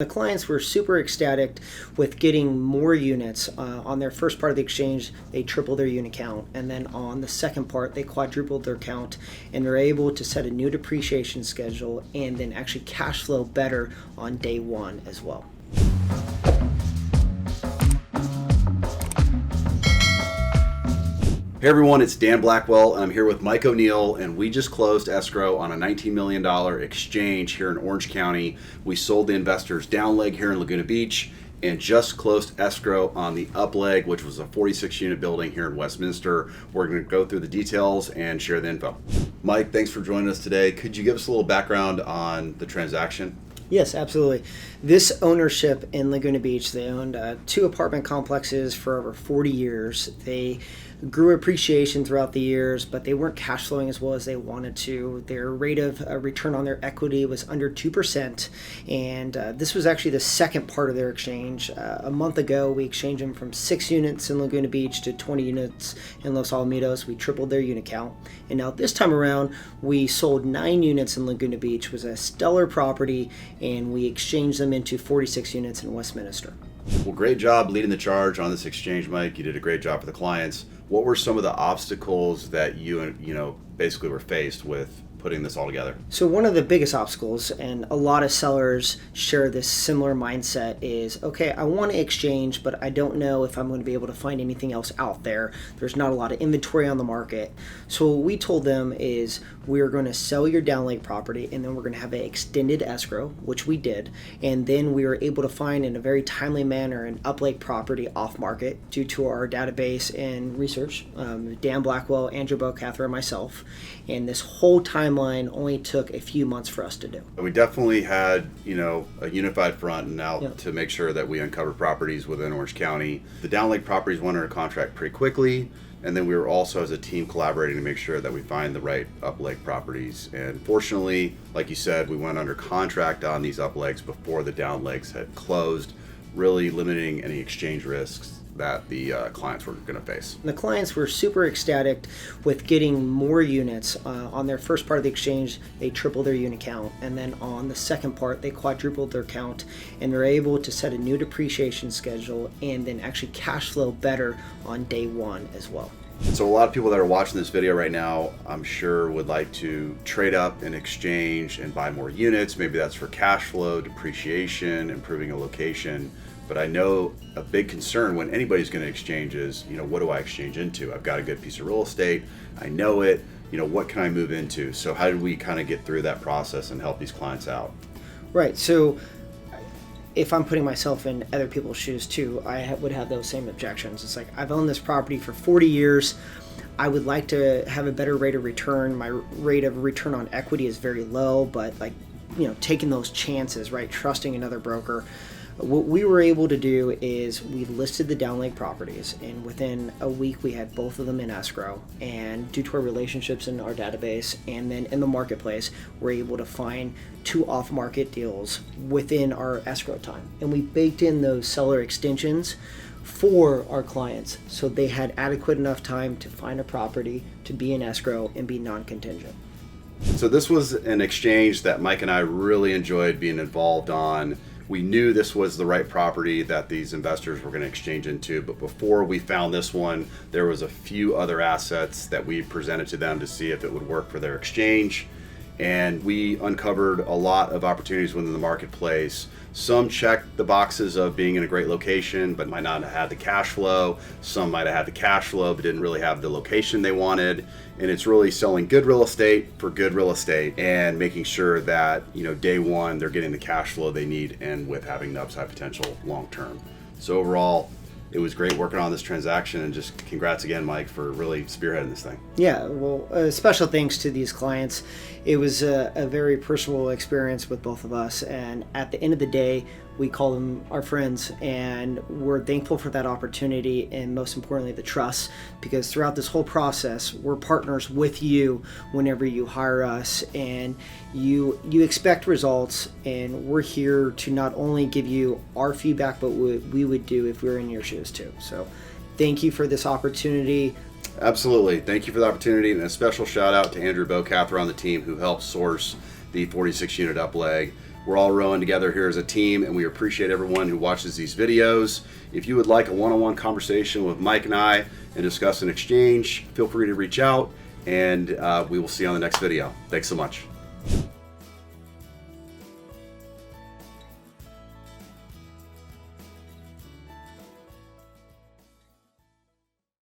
The clients were super ecstatic with getting more units. On their first part of the exchange, they tripled their unit count. And then on the second part, they quadrupled their count. And they're able to set a new depreciation schedule and then actually cash flow better on day one as well. Hey everyone, it's Dan Blackwell, and I'm here with Mike O'Neill, and we just closed escrow on a $19 million exchange here in Orange County. We sold the investors down leg here in Laguna Beach, and just closed escrow on the up leg, which was a 46-unit building here in Westminster. We're going to go through the details and share the info. Mike, thanks for joining us today. Could you give us a little background on the transaction? Yes, absolutely. This ownership in Laguna Beach, they owned 2 apartment complexes for over 40 years. They grew appreciation throughout the years, but they weren't cash flowing as well as they wanted to. Their rate of return on their equity was under 2%, and this was actually the second part of their exchange. A month ago, we exchanged them from 6 units in Laguna Beach to 20 units in Los Alamitos. We tripled their unit count, and now this time around, we sold 9 units in Laguna Beach. It was a stellar property, and we exchanged them into 46 units in Westminster. Well, great job leading the charge on this exchange, Mike. You did a great job for the clients. What were some of the obstacles that you basically were faced with putting this all together? So one of the biggest obstacles, and a lot of sellers share this similar mindset, is, okay, I want to exchange, but I don't know if I'm going to be able to find anything else out there. There's not a lot of inventory on the market. So what we told them is, we're going to sell your down lake property, and then we're going to have an extended escrow, which we did. And then we were able to find in a very timely manner an up lake property off market due to our database and research, Dan Blackwell, Andrew Bocather, and myself. And this whole timeline only took a few months for us to do. We definitely had, a unified front now to make sure that we uncover properties within Orange County. The down lake properties went under contract pretty quickly, and then we were also as a team collaborating to make sure that we find the right up lake properties. And fortunately, like you said, we went under contract on these up legs before the down legs had closed, really limiting any exchange risks that the clients were going to face. The clients were super ecstatic with getting more units. On their first part of the exchange, they tripled their unit count, and then on the second part, they quadrupled their count, and they're able to set a new depreciation schedule and then actually cash flow better on day one as well. So a lot of people that are watching this video right now, I'm sure would like to trade up and exchange and buy more units. Maybe that's for cash flow, depreciation, improving a location. But I know a big concern when anybody's going to exchange is, what do I exchange into? I've got a good piece of real estate. I know it. What can I move into? So how did we kind of get through that process and help these clients out? Right. So if I'm putting myself in other people's shoes too, I would have those same objections. It's like, I've owned this property for 40 years. I would like to have a better rate of return. My rate of return on equity is very low, but taking those chances, right? Trusting another broker. What we were able to do is we listed the down lake properties, and within a week we had both of them in escrow, and due to our relationships in our database and then in the marketplace, we're able to find 2 off-market deals within our escrow time. And we baked in those seller extensions for our clients so they had adequate enough time to find a property, to be in escrow, and be non-contingent. So this was an exchange that Mike and I really enjoyed being involved on. We knew this was the right property that these investors were going to exchange into, but before we found this one, there was a few other assets that we presented to them to see if it would work for their exchange. And we uncovered a lot of opportunities within the marketplace. Some checked the boxes of being in a great location, but might not have had the cash flow. Some might have had the cash flow, but didn't really have the location they wanted. And it's really selling good real estate for good real estate and making sure that, day one, they're getting the cash flow they need and with having the upside potential long term. So overall, it was great working on this transaction, and just congrats again, Mike, for really spearheading this thing. Yeah, well, special thanks to these clients. It was a very personal experience with both of us, and at the end of the day, we call them our friends, and we're thankful for that opportunity, and most importantly, the trust, because throughout this whole process, we're partners with you whenever you hire us, and you expect results, and we're here to not only give you our feedback, but what we would do if we were in your shoes too. So thank you for this opportunity. Absolutely. Thank you for the opportunity, and a special shout out to Andrew Bocather on the team who helped source the 46 unit up leg. We're all rowing together here as a team, and we appreciate everyone who watches these videos. If you would like a one-on-one conversation with Mike and I and discuss an exchange, feel free to reach out, and we will see you on the next video. Thanks so much.